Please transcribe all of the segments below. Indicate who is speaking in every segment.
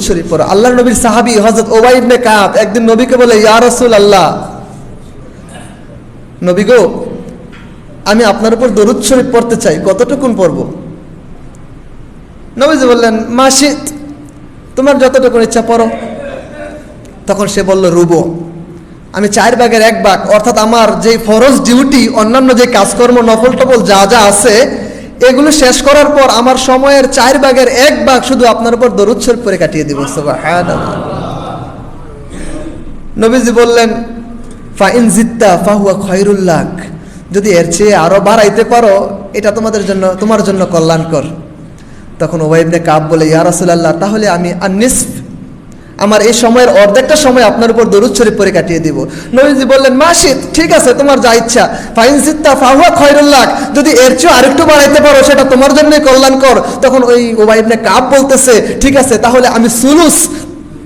Speaker 1: শরীফ পড়ো। আল্লাহর নবীর সাহাবী হযরত উবাই ইবনে কাব একদিন নবীকে বলে, ইয়া রাসূলুল্লাহ, নবী গো, আমি আপনার উপর দরুদ শরীফ পড়তে চাই, কতটুকুন পড়ব? নবীজি বললেন, মাশিত, তোমার যতটুকুন ইচ্ছা পড়ো। তখন সে বলল, রুবো, আমি 1/4 অর্থাৎ আমার যে ফরজ ডিউটি, অন্যান্য যে কাজকর্ম নফল টফল যা যা আছে এগুলো শেষ করার পর আমার সময়ের 1/4 শুধু আপনার উপর দরুদ শরীফ পড়ে কাটিয়ে দিব। সুবহানাল্লাহ। নবীজি বললেন, ফাইন জিত্তা ফাহুয়া খায়রুল লাক, যদি এর চেয়ে আরো বাড়াইতে পারো এটা তোমার জন্য কল্যাণকর। তখন উবাই ইবনে কাব বলে, ইয়া রাসূলুল্লাহ, তাহলে আমি আন-নিসফ, আমার এই সময়ের অর্ধেকটা সময় আপনার উপর দরুদ শরীফ পড়ে কাটিয়ে দিব। নবীজি বললেন, মাশিত, ঠিক আছে, তোমার যা ইচ্ছা। ফাইন জিত্তা ফাহুয়া খায়রুল লাক, যদি এর চেয়ে আরেকটু বাড়াইতে পারো সেটা তোমার জন্যই কল্যাণকর। তখন ওই উবাই ইবনে কাব বলতেছে, ঠিক আছে, তাহলে আমি সুলুস,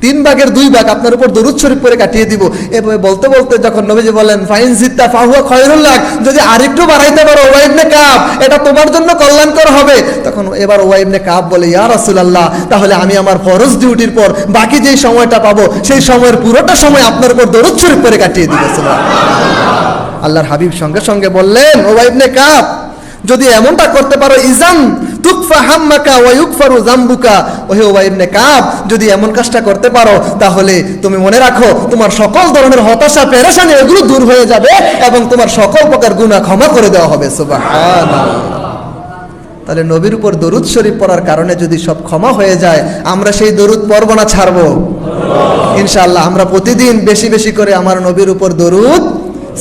Speaker 1: 3/2 আপনার উপর দরুদ শরীফ পড়ে কাটিয়ে দিব। এভাবে বলতে বলতে যখন নবীজি বলেন, ফাইন জিত্তা ফাহুয়া খায়রুল লাক, যদি আরেকটু বাড়াইতে পারো উবাই ইবনে কাব, এটা তোমার জন্য কল্যাণকর হবে। তখন এবার উবাই ইবনে কাব বলে, ইয়া রাসূলুল্লাহ, তাহলে আমি আমার ফরজ ডিউটির পর বাকি যেই সময়টা পাবো সেই সময়ের পুরোটা সময় আপনার উপর দরুদ শরীফ পড়ে কাটিয়ে দিব। সুবহানাল্লাহ। আল্লাহর হাবিব সঙ্গে সঙ্গে বললেন, উবাই ইবনে কাব, যদি এমনটা করতে পারো, ইজান তুকফা হাম্মাকা ওয়া ইউগফারু যামবুকা, ওহে উবাই ইবনে কাব, যদি এমন কাজটা করতে পারো তাহলে তুমি মনে রাখো তোমার সকল ধরনের হতাশা পেরেশানি এগুলো দূর হয়ে যাবে এবং তোমার সকল প্রকার গুনাহ ক্ষমা করে দেওয়া হবে। সুবহানাল্লাহ। তাহলে নবীর উপর দরুদ শরীফ পড়ার কারণে যদি সব ক্ষমা হয়ে যায়, আমরা সেই দরুদ পড়ব না ছাড়বো? ইনশাআল্লাহ আমরা প্রতিদিন বেশি বেশি করে আমার নবীর উপর দরুদ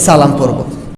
Speaker 1: সালাম পড়ব।